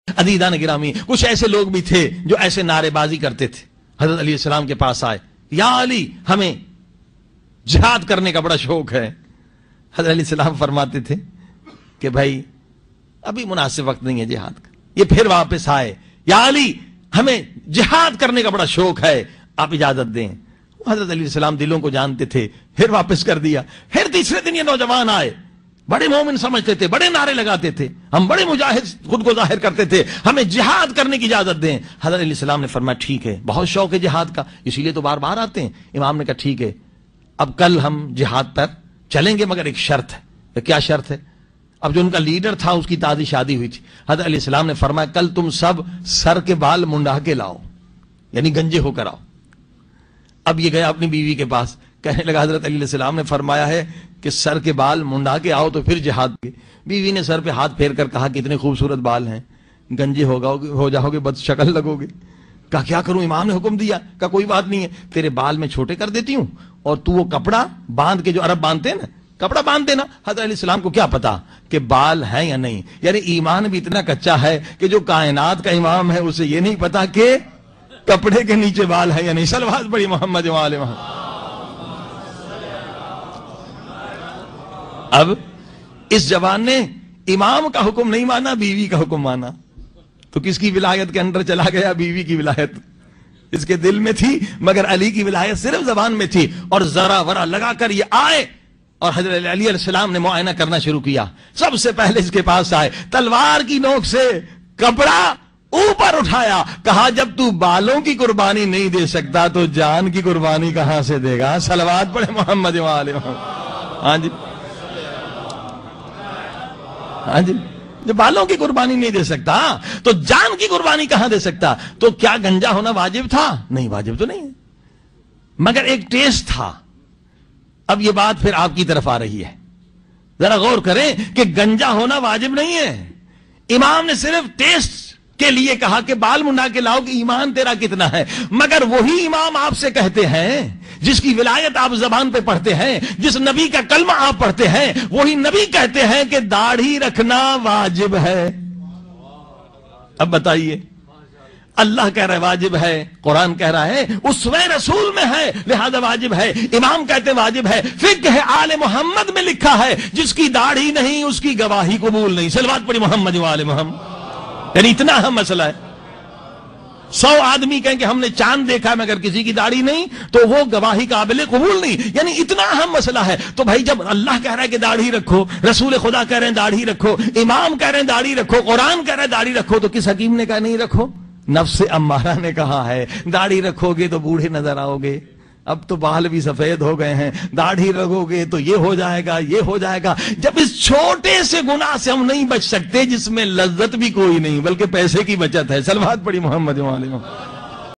عزیزان گرامی، کچھ ایسے لوگ بھی تھے جو ایسے نعرے بازی کرتے تھے. حضرت علیہ السلام کے پاس آئے، یا علی ہمیں جہاد کرنے کا بڑا شوق ہے. حضرت علیہ السلام فرماتے تھے کہ بھائی ابھی مناسب وقت نہیں ہے جہاد کا. یہ پھر واپس آئے، یا علی ہمیں جہاد کرنے کا بڑا شوق ہے، آپ اجازت دیں. حضرت علیہ السلام دلوں کو جانتے تھے، پھر واپس کر دیا. پھر تیسرے دن یہ نوجوان آئے، بڑے مومن سمجھتے تھے، بڑے نعرے لگاتے تھے، ہم بڑے مجاہد خود کو ظاہر کرتے تھے، ہمیں جہاد کرنے کی اجازت دیں. حضرت علیہ السلام نے فرمایا ٹھیک ہے، بہت شوق ہے جہاد کا، اسی لیے تو بار بار آتے ہیں. امام نے کہا ٹھیک ہے، اب کل ہم جہاد پر چلیں گے، مگر ایک شرط ہے. کیا شرط ہے؟ اب جو ان کا لیڈر تھا اس کی تازی شادی ہوئی تھی. حضرت علیہ السلام نے فرمایا کل تم سب سر کے بال منڈا کے لاؤ، یعنی گنجے ہو کر آؤ. اب یہ گیا اپنی بیوی کے پاس، کہنے لگا حضرت علیہ السلام نے فرمایا ہے کہ سر کے بال منڈا کے آؤ تو پھر جہاد کے. بیوی نے سر پہ ہاتھ پھیر کر کہا کہ اتنے خوبصورت بال ہیں، گنجے ہو جاؤ گے، بد شکل لگو گے. کہا کیا کروں، امام نے حکم دیا. کہا کوئی بات نہیں ہے، تیرے بال میں چھوٹے کر دیتی ہوں اور تو وہ کپڑا باندھ کے، جو عرب باندھتے ہیں نا، کپڑا باندھ دینا. حضرت علیہ السلام کو کیا پتا کہ بال ہیں یا نہیں، یعنی ایمان بھی اتنا کچا ہے کہ جو کائنات کا امام ہے اسے یہ نہیں پتا کہ کپڑے کے نیچے بال ہے یا نہیں. صلوات پڑھی محمد و آل محمد. اب اس جوان نے امام کا حکم نہیں مانا، بیوی کا حکم مانا، تو کس کی ولایت کے اندر چلا گیا؟ بیوی کی ولایت اس کے دل میں تھی، مگر علی کی ولایت صرف زبان میں تھی. اور ذرا ورا لگا کر یہ آئے اور حضرت علی علیہ السلام نے معائنہ کرنا شروع کیا. سب سے پہلے اس کے پاس آئے، تلوار کی نوک سے کپڑا اوپر اٹھایا، کہا جب تو بالوں کی قربانی نہیں دے سکتا تو جان کی قربانی کہاں سے دے گا؟ صلوات پڑھے محمد و آل محمد. ہاں جی، ہاں جی، جو بالوں کی قربانی نہیں دے سکتا تو جان کی قربانی کہاں دے سکتا؟ تو کیا گنجا ہونا واجب تھا؟ نہیں، واجب تو نہیں ہے، مگر ایک ٹیسٹ تھا. اب یہ بات پھر آپ کی طرف آ رہی ہے، ذرا غور کریں کہ گنجا ہونا واجب نہیں ہے. امام نے صرف ٹیسٹ کے لیے کہا کہ بال منڈا کے لاؤ کہ ایمان تیرا کتنا ہے. مگر وہی امام آپ سے کہتے ہیں، جس کی ولایت آپ زبان پہ پڑھتے ہیں، جس نبی کا کلمہ آپ پڑھتے ہیں، وہی نبی کہتے ہیں کہ داڑھی رکھنا واجب ہے. اب بتائیے، اللہ کہہ رہا ہے واجب ہے، قرآن کہہ رہا ہے اسوہ رسول میں ہے لہذا واجب ہے، امام کہتے ہیں واجب ہے. فقہ آل محمد میں لکھا ہے جس کی داڑھی نہیں اس کی گواہی قبول نہیں. صلوات پڑھی محمد و آل محمد. یعنی اتنا اہم مسئلہ ہے. 100 آدمی کہیں کہ ہم نے چاند دیکھا مگر کسی کی داڑھی نہیں تو وہ گواہی قابل قبول نہیں. یعنی اتنا اہم مسئلہ ہے. تو بھائی جب اللہ کہہ رہا ہے کہ داڑھی رکھو، رسول خدا کہہ رہے ہیں داڑھی رکھو، امام کہہ رہے ہیں داڑھی رکھو، قرآن کہہ رہا ہے داڑھی رکھو، تو کس حکیم نے کہا نہیں رکھو؟ نفس امارہ نے کہا ہے داڑھی رکھو گے تو بوڑھے نظر آؤ گے. اب تو بال بھی سفید ہو گئے ہیں، داڑھی رکھو گے تو یہ ہو جائے گا، یہ ہو جائے گا. جب اس چھوٹے سے گناہ سے ہم نہیں بچ سکتے جس میں لذت بھی کوئی نہیں بلکہ پیسے کی بچت ہے. صلوات پڑھی محمد و آل محمد.